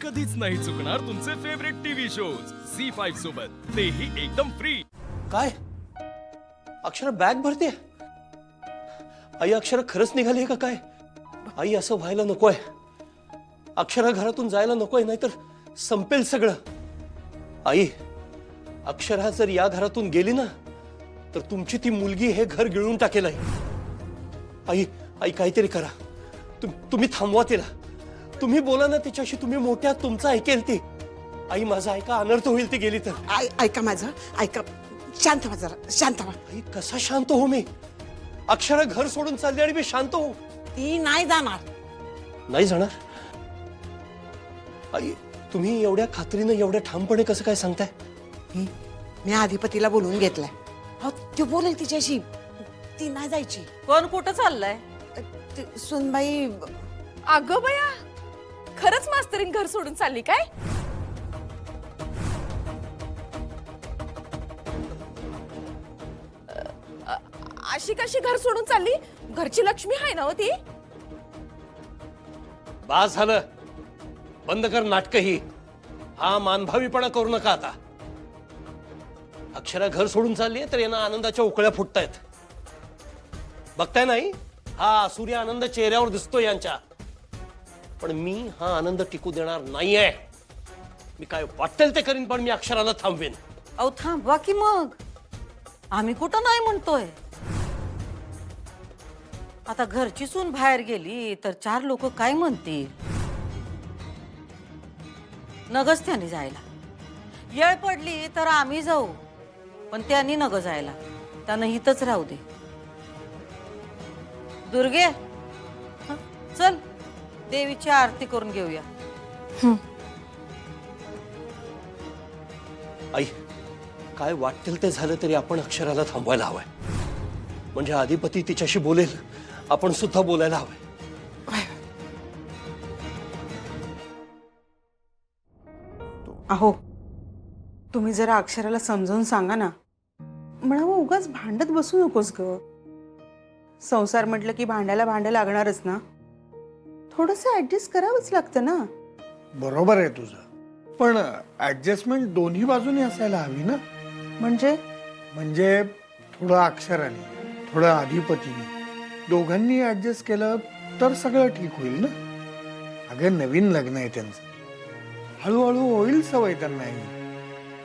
कधीच नाही चुकणार तुमचे फेवरेट टीव्ही शोज झी5 सोबत, तेही एकदम फ्री। काय अक्षरा बॅग भरते? आई अक्षरा खरंच निघाली का काय? आई असं व्हायला नकोय। अक्षरा घरातून जायला नकोय, नाहीतर संपेल सगळं। आई अक्षरा जर या घरातून गेली ना तर तुमची ती मुलगी हे घर गिळून टाकेल। आई आई काहीतरी करा। तुम्ही थांबवा तिला। तुम्ही बोला ना तिच्याशी, तुम्ही मोठ्या, तुमचं ऐकेल ती। आई माझा ऐका, अनर्थ होईल ती गेली तर। ऐका माझं, ऐका, शांत व्हा जरा, शांत व्हा। आई कसा शांत हो मी? अक्षरा घर सोडून चालली आणि मी शांत हो? ती नाही जाणार। नाही जाणार? आई तुम्ही एवढ्या खात्रीने, एवढ्या ठामपणे कसं काय सांगताय? मी अधिपतीला बोलून घेतलंय। अहो, तो बोलेल तिच्याशी, ती नाही जायची। कोण कुठं चाललंय? सुनबाई अगं बया, खरंच मास्तरीन घर सोडून चालली काय? अशी कशी घर सोडून चालली? घरची लक्ष्मी आहे ना हो ती? बास झालं, बंद कर नाटक ही। हा मानभावीपणा करू नका आता। अक्षरा घर सोडून चालली तर यांना आनंदाच्या उकळ्या फुटतायत। बघताय नाही, हा सूर्य आनंद चेहऱ्यावर दिसतोय यांच्या, पण मी हा आनंद टिकू देणार नाहीये। मी काय वाटेल ते करीन, पण मी अक्षराला थांबवेन। अहो थांबवा की मग, आम्ही कुठं नाही म्हणतोय। आता घरची सून बाहेर गेली तर चार लोक काय म्हणतील? नगच त्यांनी जायला। येळ पडली तर आम्ही जाऊ, पण त्यांनी नग जायला। त्यानं इथंच राहू दे। दुर्गे, चल देवीची आरती करून घेऊया। आई काय वाटेल ते झालं तरी आपण अक्षराला थांबवायला हवंय। म्हणजे अधिपती तिच्याशी बोलेल, आपण सुद्धा बोलायला हवंय। अहो तुम्ही जरा अक्षराला समजावून सांगा ना। म्हणावं उगाच भांडत बसू नकोस ग। संसार म्हटलं की भांडायला भांडं लागणारच ना। थोडंसं ऍडजस्ट करावंच लागतं ना। बरोबर आहे तुझं, पण ऍडजस्टमेंट दोन्ही बाजूने असायला हवी ना। म्हणजे थोडं अक्षराने, थोडं अधिपतीने, दोघांनी ऍडजस्ट केलं तर सगळं ठीक होईल ना। अगं नवीन लग्न आहे त्यांचं, हळूहळू होईल सवय त्यांना।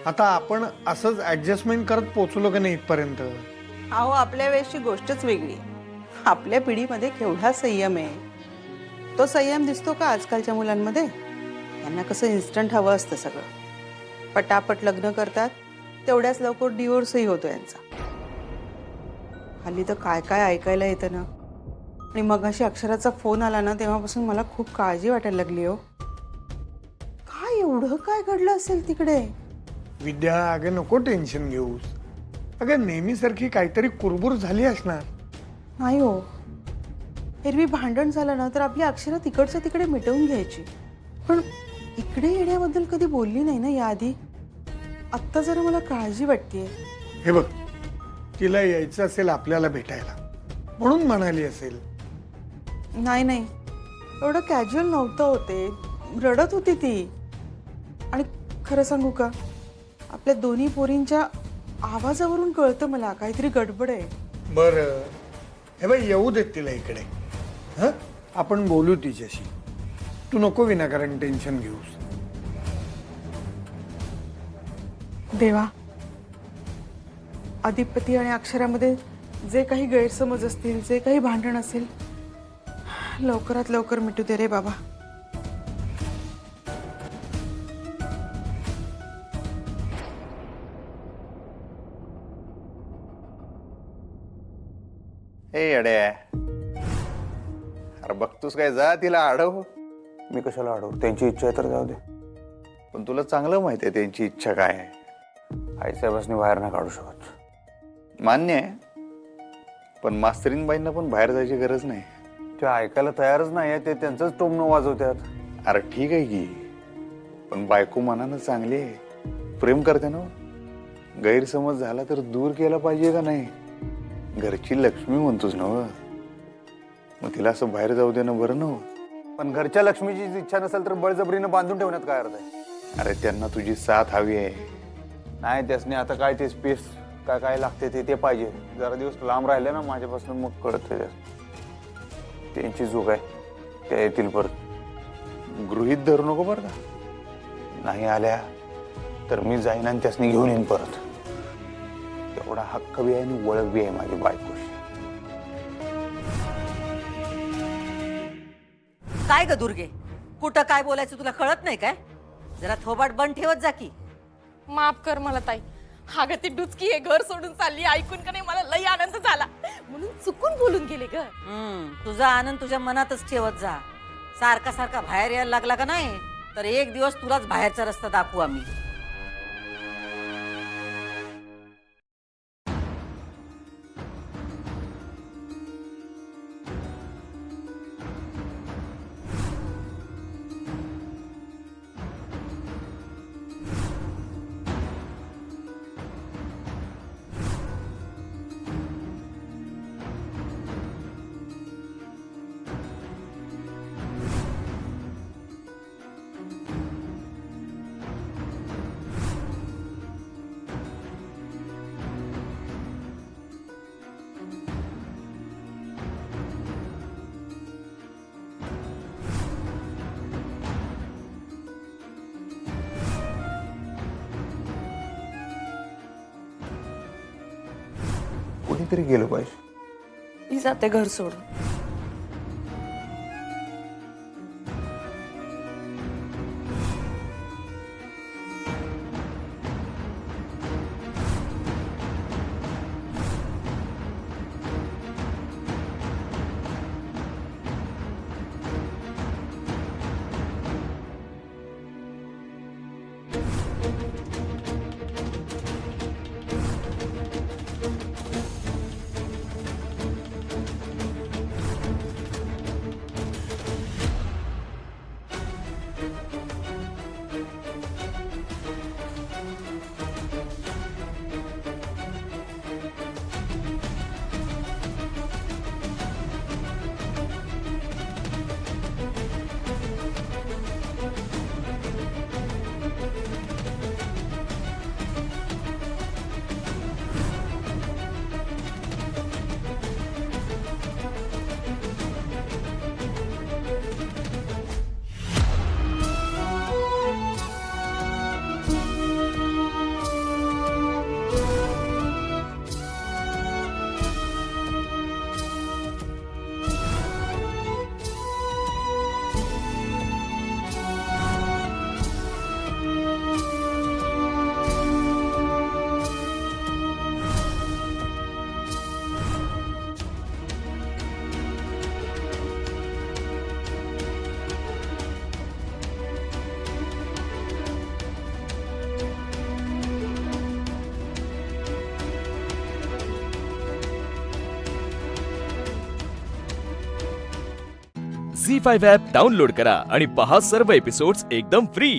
आता आपण असंच ऍडजस्टमेंट करत पोचलो का नाही इथपर्यंत? अहो आपल्या वेळेसची गोष्टच वेगळी। आपल्या पिढीमध्ये केवढा संयम आहे। तो संयम दिसतो का आजकालच्या मुलांमध्ये? त्यांना कसं इन्स्टंट हवं असतं सगळं। पटापट लग्न करतात, तेवढ्याच लवकर डिवोर्सही होतो यांचा। हल्ली तर काय काय ऐकायला येतं ना। आणि मग अशी अक्षराचा फोन आला ना, तेव्हापासून मला खूप काळजी वाटायला लागली हो। काय एवढं काय घडलं असेल तिकडे? विद्या अगं नको टेन्शन घेऊस। अगं नेहमीसारखी काहीतरी कुरबुर झाली असणार। नाही हो, एरवी भांडण झालं ना तर आपली अक्षरा तिकडच्या तिकडे मिटवून घ्यायची, पण इकडे येण्याबद्दल कधी बोलली नाही ना याआधी। आत्ता जरा मला काळजी वाटतेय। हे बघ, तिला यायचं असेल आपल्याला भेटायला म्हणून म्हणाली असेल। नाही, एवढं कॅज्युअल नव्हतं होते, रडत होती ती। आणि खरं सांगू का, आपल्या दोन्ही पोरींच्या आवाजावरून कळतं मला काहीतरी गडबड आहे। बरं, हे बाई येऊ देत तिला इकडे। हं, आपण बोलू तिच्याशी। तू नको विनाकारण टेन्शन घेऊस। देवा, अधिपती आणि अक्षरामध्ये जे काही गैरसमज असतील, जे काही भांडण असेल, लवकरात लवकर मिटू दे रे बाबा। ए अड्या, अरे बघतोस काय, जा तिला अडव। मी कशाला अडवू? त्यांची इच्छा आहे तर जाऊ दे। पण तुला चांगलं माहिती आहे त्यांची इच्छा काय आहे। आईसाहेबांनी बाहेर नाही काढू शकत। मान्य आहे, पण मास्तरीनबाईंना पण बाहेर जायची गरज नाही। ते ऐकायला तयारच नाही, ते त्यांचंच टोमणं वाजवतात। अरे ठीक आहे की, पण बायको मनानं चांगली आहे, प्रेम करते ना। गैरसमज झाला तर दूर केला पाहिजे का नाही? घरची लक्ष्मी म्हणतोस ना, मग तिला असं बाहेर जाऊ देणं बरं ना? पण घरच्या लक्ष्मीची इच्छा नसेल तर बळजबरीनं बांधून ठेवण्यात काय अर्थ आहे? अरे त्यांना तुझी साथ हवी आहे. नाही त्यासनी आता काय ते स्पेस काय काय लागते ते पाहिजे. जरा दिवस लांब राहिले ना माझ्यापासून मग कळत त्यांची चूक आहे. त्या येतील परत. गृहीत धरू नको बरं का. नाही आल्या तर मी जाईन आणि त्यासनी घेऊन येईन परत. तेवढा हक्क बी आहे आणि ओळख बी आहे माझी बायकोशी. काय ग दुर्गे, कुठं काय बोलायचं तुला कळत नाही काय? जरा थोबाड बंद ठेवत जा की. माफ कर मला ताई. अगं ती डुचकी हे घर सोडून चालली ऐकून का नाही मला लई आनंद झाला म्हणून चुकून बोलून गेले ग. तुझा आनंद तुझ्या मनातच ठेवत जा. सारखा सारखा बाहेर यायला लागला का नाही तर एक दिवस तुलाच बाहेरचा रस्ता दाखवू आम्ही. कुणीतरी गेलं पाहिजे. मी जाते घर सोडून. झी5 ॲप डाउनलोड करा आणि पहा सर्व एपिसोड्स एकदम फ्री.